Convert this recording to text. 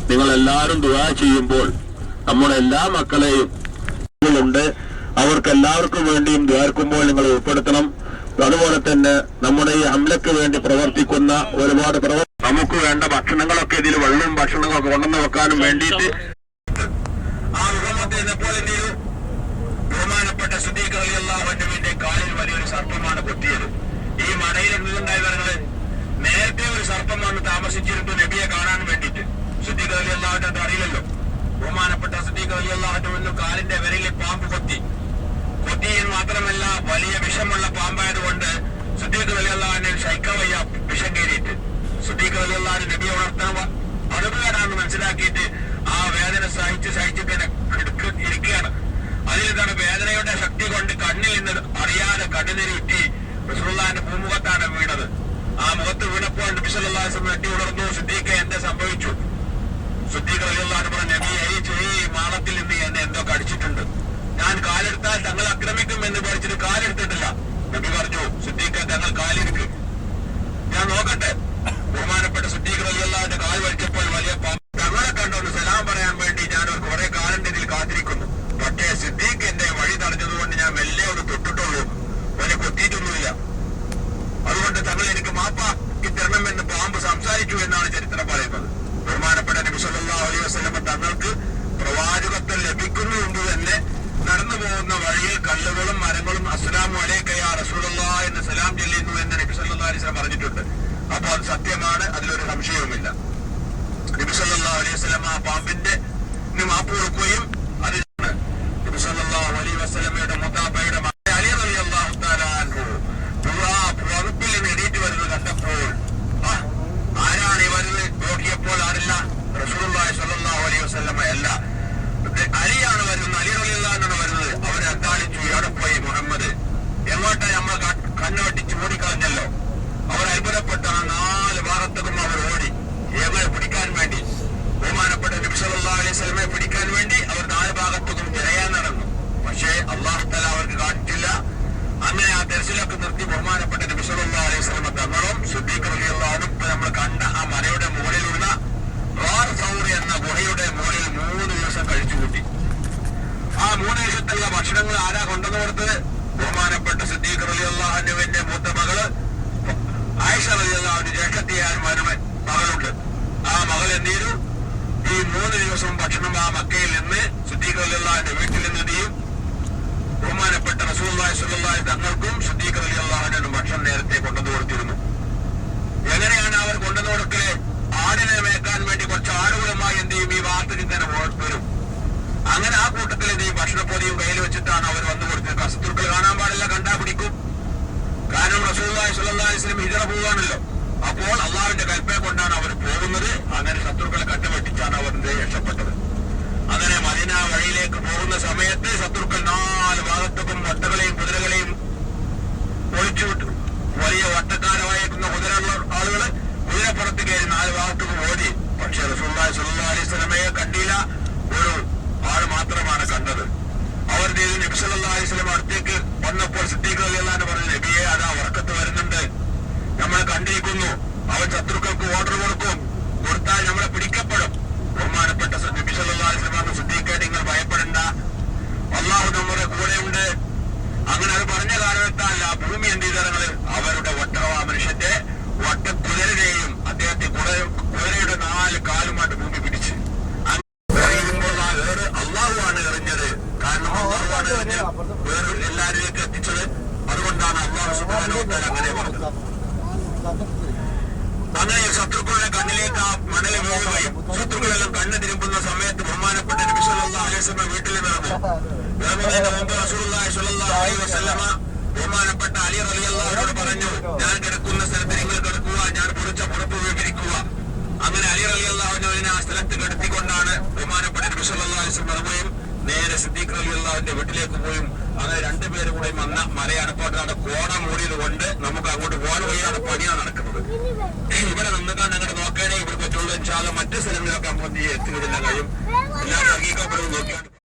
നിങ്ങൾ എല്ലാവരും ദുആ ചെയ്യുമ്പോൾ നമ്മുടെ എല്ലാ മക്കളെയും ഉണ്ട്, അവർക്ക് എല്ലാവർക്കും വേണ്ടിയും ദ്വാർക്കുമ്പോൾ നിങ്ങൾ ഉൾപ്പെടുത്തണം. അതുപോലെ തന്നെ നമ്മുടെ ഈ ഹംലക്ക് വേണ്ടി പ്രവർത്തിക്കുന്ന ഒരുപാട് നമുക്ക് വേണ്ട ഭക്ഷണങ്ങളൊക്കെ ഇതിൽ വെള്ളവും ഭക്ഷണങ്ങളൊക്കെ കൊണ്ടുവന്ന് വെക്കാനും വേണ്ടിയിട്ട് ആ മുഹമ്മദിനെ പോലെ ബഹുമാനപ്പെട്ട സിദ്ദീഖ് റളിയല്ലാഹു അൻഹുവിന്റെ കാലിൽ വലിയൊരു സർപ്പമാണ് കൊത്തിയത്. ഈ മടയിൽ എന്തുണ്ടായി വരുന്നത്, നേരത്തെ ഒരു സർപ്പം വന്ന് താമസിച്ചിരുന്നു നബിയെ കാണാൻ വേണ്ടിയിട്ട്. സിദ്ദീഖ് റളിയല്ലാഹു അൻഹു അറിയില്ലല്ലോ. ബഹുമാനപ്പെട്ട സിദ്ദീഖ് റളിയല്ലാഹു അൻഹു കാലിന്റെ വിരലിൽ പാമ്പ് കൊത്തിയെന്ന് മാത്രമല്ല, വലിയ വിഷമുള്ള പാമ്പായതുകൊണ്ട് സിദ്ദീഖ് റളിയല്ലാഹു അൻഹു ശൈക്കവയ്യ വിഷം കയറിയിട്ട് സിദ്ദീഖ് റളിയല്ലാഹു അൻഹു നബിയെ ഉണർത്താൻ അതുകേടാണെന്ന് മനസ്സിലാക്കിയിട്ട് ആ വേദന സഹിച്ചിട്ട് ഇരിക്കുകയാണ്. അതിലിതാണ് വേദനയുടെ ശക്തി കൊണ്ട് കണ്ണിൽ നിന്ന് അറിയാതെ കണ്ണുനീര് ഉറ്റി റസൂലുള്ളാഹിന്റെ പൂമുഖത്താണ് വീണത്. ആ മുഖത്ത് വീണപ്പോൾ നബി സല്ലല്ലാഹു അലൈഹി വസല്ലം ഞെട്ടി ഉണർന്നു. സിദ്ദീഖ് എന്ത് സംഭവിച്ചു? സിദ്ദീഖ് റളിയല്ലാഹു അൻഹു പറഞ്ഞു, നബി ഈ മാളത്തിൽ നിന്ന് എന്നെ എന്തോ കടിച്ചിട്ടുണ്ട്, ഞാൻ കാലെടുത്താൽ തങ്ങൾ ആക്രമിക്കും എന്ന് പഠിച്ചിട്ട് കാലെടുത്തിട്ടില്ല. നബി പറഞ്ഞു, സിദ്ദീഖ് തങ്ങൾ കാലെടുക്ക്, ഞാൻ നോക്കട്ടെ. ബഹുമാനപ്പെട്ട സിദ്ദീഖ് റളിയല്ലാഹു അൻഹു കാൽ വലിച്ചപ്പോൾ വലിയ തങ്ങളെ കണ്ടോന്ന് സലാം പറയാൻ വേണ്ടി ഞാൻ ഒരു കുറെ കാലിന്റെ ഇതിൽ കാത്തിരിക്കുന്നു. പക്ഷേ സിദ്ദീഖ് എന്റെ വഴി തടഞ്ഞതുകൊണ്ട് ഞാൻ മെല്ലെ ഒരു തൊട്ടിട്ടുള്ളൂ, വലിയ കൊത്തിയിട്ടൊന്നുമില്ല. അതുകൊണ്ട് തങ്ങൾ എനിക്ക് മാപ്പാക്കി തരണമെന്ന് പാമ്പ് സംസാരിച്ചു എന്നാണ് ചരിത്രം പറയുന്നത്. ബഹുമാനപ്പെട്ട നബി സല്ലല്ലാഹു അലൈഹി വസല്ലം തങ്ങൾക്ക് പ്രവാചകത്വം ലഭിക്കുന്ന മുമ്പ് തന്നെ നടന്നു പോകുന്ന വഴിയിൽ കല്ലുകളും മരങ്ങളും അസ്സലാമു അലൈക യാ റസൂലുള്ളാഹ് എന്ന് സലാം ചൊല്ലുന്നു എന്ന് നബി സല്ലല്ലാഹു അലൈഹി വസല്ലം പറഞ്ഞിട്ടുണ്ട്. അപ്പോൾ അത് സത്യമാണ്, അതിലൊരു സംശയവുമില്ല. നബി സല്ലല്ലാഹു അലൈഹി വസല്ലം ആ പാമ്പിന്റെ മാപ്പ് കൊടുക്കുകയും അതിനാണ് നബി സല്ലല്ലാഹു അലൈഹി വസല്ലമയുടെ മുത്താബയുടെ മകൻ അലി റളിയല്ലാഹു തആല അൻഹു പുറപ്പിൽ നിന്ന് എണീറ്റ് വരുന്നത് കണ്ടപ്പോൾ ആരാണ് ഈ വരുന്നത് നോക്കിയപ്പോൾ ആരില്ല, റസൂലുള്ളാഹി സ്വല്ലല്ലാഹു അലൈഹി വസല്ലമ അല്ല, അലിയാണ് വരുന്നത്. അലി റളിയല്ലാഹു അൻഹു വരുന്നത്. അവരെ അത്താളിച്ചു, എവിടെ പോയി മുഹമ്മദ്, എങ്ങോട്ടാ നമ്മൾ കണ്ണു വെട്ടിച്ച് ഓടിക്കളഞ്ഞല്ലോ. അവർ അത്ഭുതപ്പെട്ട നാല് ഭാഗത്തേക്കും അവർ ഓടി ഏവരെ പിടിക്കാൻ വേണ്ടി. ബഹുമാനപ്പെട്ട നബി സല്ലല്ലാഹു അലൈഹി വസല്ലമയെ പിടിക്കാൻ വേണ്ടി അവർ നാല് ഭാഗത്തേക്കും തിരയാൻ നടന്നു. പക്ഷേ അല്ലാഹു തആല അവർക്ക് കാണിച്ചില്ല. അങ്ങനെ ആ തെരച്ചിലൊക്കെ നിർത്തി ബഹുമാനപ്പെട്ട നബി സല്ലല്ലാഹു അലൈഹി വസല്ലം തങ്ങളും സിദ്ദീഖ് റളിയല്ലാഹു അൻഹു നമ്മൾ കണ്ട ആ മലയുടെ മുകളിലുള്ള റാർ സൗർ എന്ന ഗുഹയുടെ മുകളിൽ 3 ദിവസം കഴിച്ചു കൂട്ടി. ആ 3 ദിവസത്തുള്ള ഭക്ഷണങ്ങൾ ആരാ കൊണ്ടുവന്ന് കൊടുത്തത്? ബഹുമാനപ്പെട്ട സിദ്ദീഖ് റളിയല്ലാഹു അൻഹുവിന്റെ മൂത്ത മകള് ആയിഷ റളിയല്ലാഹു അൻഹ ജ്യേഷ്ഠത്തിയായ മകളുണ്ട്. ആ മകൾ എന്ത് ചെയ്തു? ഈ 3 ദിവസവും ഭക്ഷണം ആ മക്കയിൽ നിന്ന് സിദ്ദീഖ് റളിയല്ലാഹു അൻഹു വീട്ടിൽ നിന്ന് ചെയ്യും. ബഹുമാനപ്പെട്ട റസൂലുള്ളാഹി സ്വല്ലല്ലാഹു അലൈഹി തങ്ങൾക്കും സിദ്ദീഖ് റളിയല്ലാഹു അൻഹു ഭക്ഷണം നേരത്തെ കൊണ്ടുവന്ന് കൊടുത്തിരുന്നു. എങ്ങനെയാണ് അവർ കൊണ്ടുവന്ന് കൊടുക്കല്? ആടിനെ മേക്കാൻ വേണ്ടി കുറച്ച് ആടുകളുമായി എന്ത് ചെയ്യും, ഈ വാർത്തയിൽ തന്നെ വരും. അങ്ങനെ ആ കൂട്ടത്തിൽ എന്ത് ചെയ്യും, ഭക്ഷണപ്പൊതിയും കയ്യിൽ വെച്ചിട്ടാണ് അവർ വന്നു കൊടുത്തത്. ശത്രുക്കൾ കാണാൻ പാടില്ല, കണ്ടാ പിടിക്കും. കാരണം റസൂലുള്ളാഹി സ്വല്ലല്ലാഹു അലൈഹി വസല്ലം ഹിജ്റ പോവാണല്ലോ. അപ്പോൾ അള്ളാഹുവിന്റെ കൽപ്പന കൊണ്ടാണ് അവർ പോകുന്നത്. അങ്ങനെ ശത്രുക്കളെ കണ്ടുപറ്റിച്ചാണ് അവർ രക്ഷപ്പെട്ടത്. അങ്ങനെ മദീന വഴിയിലേക്ക് പോകുന്ന സമയത്ത് ശത്രുക്കൾ 4 ഭാഗത്തേക്കും ഒട്ടകളെയും കുതിരകളെയും ഒളിച്ചു വിട്ടു. വലിയ ഒട്ടക്കാരമായിരിക്കുന്ന ആളുകള് കുതിരപ്പുറത്ത് കയറി 4 ഭാഗത്തേക്കും ഓടി. പക്ഷെ റസൂലുള്ളാഹി സ്വല്ലല്ലാഹു അലൈഹി വസല്ലമയെ കണ്ടില്ല, ഒരു ആള് മാത്രമാണ് കണ്ടത്. അവർ നബി സല്ലല്ലാഹു അലൈഹി വസല്ലം അടുത്തേക്ക് വന്നപ്പോൾ സിദ്ദീഖ് റളിയല്ലാഹു അൻഹു പറഞ്ഞു, നബിയെ അതാ ഉറക്കത്ത് വരുന്നുണ്ട്, നമ്മളെ കണ്ടിരിക്കുന്നു, അവൻ ശത്രുക്കൾക്ക് ഓർഡർ കൊടുത്താൽ നമ്മളെ പിടിക്കപ്പെടും. ബഹുമാനപ്പെട്ട നബി സല്ലല്ലാഹു അലൈഹി വസല്ലം സിദ്ദീഖേ, നിങ്ങൾ ഭയപ്പെടണ്ട, അല്ലാഹു നമ്മുടെ കൂടെയുണ്ട്. അങ്ങനെ അത് പറഞ്ഞ കാരണത്താൽ ആ ഭൂമി എന്ത് ചെയ്തങ്ങൾ അവരുടെ ആ മനുഷ്യന്റെ കുതിരയെയും അദ്ദേഹത്തെ കുതിരയുടെ 4 കാലുമായിട്ട് ഭൂമി പിടിച്ച് അള്ളാഹുവാണ് എറിഞ്ഞത്. കാരണം അള്ളാഹുവാണ് വേറെ എല്ലാവരിലേക്ക് എത്തിച്ചത്. അതുകൊണ്ടാണ് അള്ളാഹു സുബ്ഹാനഹു വ തആല അങ്ങനെ പറഞ്ഞത്. അങ്ങനെ ശത്രുക്കളുടെ കണ്ണിലേക്ക് ആ മണൽ വീഴുകയും ശത്രുക്കളെല്ലാം കണ്ണ് തിരുമ്പുന്ന സമയത്ത് ബഹുമാനപ്പെട്ട നബി സല്ലല്ലാഹു അലൈഹി വസല്ലം വീട്ടിൽ ഇറങ്ങുന്നതിന് മുമ്പ് റസൂലുള്ളാഹി സ്വല്ലല്ലാഹു അലൈഹി വസല്ലമ ബഹുമാനപ്പെട്ട അലി റളിയല്ലാഹു അൻഹു പറഞ്ഞു, ഞാൻ കിടക്കുന്ന സ്ഥലത്ത് നിങ്ങൾ കിടക്കുക, ഞാൻ പൊളിച്ച പുറപ്പ് വിവരിക്കുക. അങ്ങനെ അലി റളിയല്ലാഹു അൻഹുവിനെ ആ സ്ഥലത്ത് കിടത്തിക്കൊണ്ടാണ് ബഹുമാനപ്പെട്ട നബി സല്ലല്ലാഹു അലൈഹി വസല്ലം ഇറങ്ങുകയും നേരെ സിദ്ദീഖ് റളിയല്ലാഹു അൻഹുവിന്റെ വീട്ടിലേക്ക് പോയും. അങ്ങനെ 2 പേരും കൂടെ വന്ന മലയടപ്പോട്ടാണ് കോട മൂടിയത് കൊണ്ട് നമുക്ക് അങ്ങോട്ട് പോകാൻ വയ്യാതെ പണിയാണ് നടക്കുന്നത്. ഇവിടെ നിന്നുകാണ്ട് അങ്ങോട്ട് നോക്കണേ ഇവിടെ പറ്റുള്ളൂ. ഇൻഷാ അല്ലാഹ് മറ്റു സ്ഥലങ്ങളിലൊക്കെ നമുക്ക് എത്തുന്നതില്ല കഴിയും. എല്ലാവരും നോക്കിയാണ്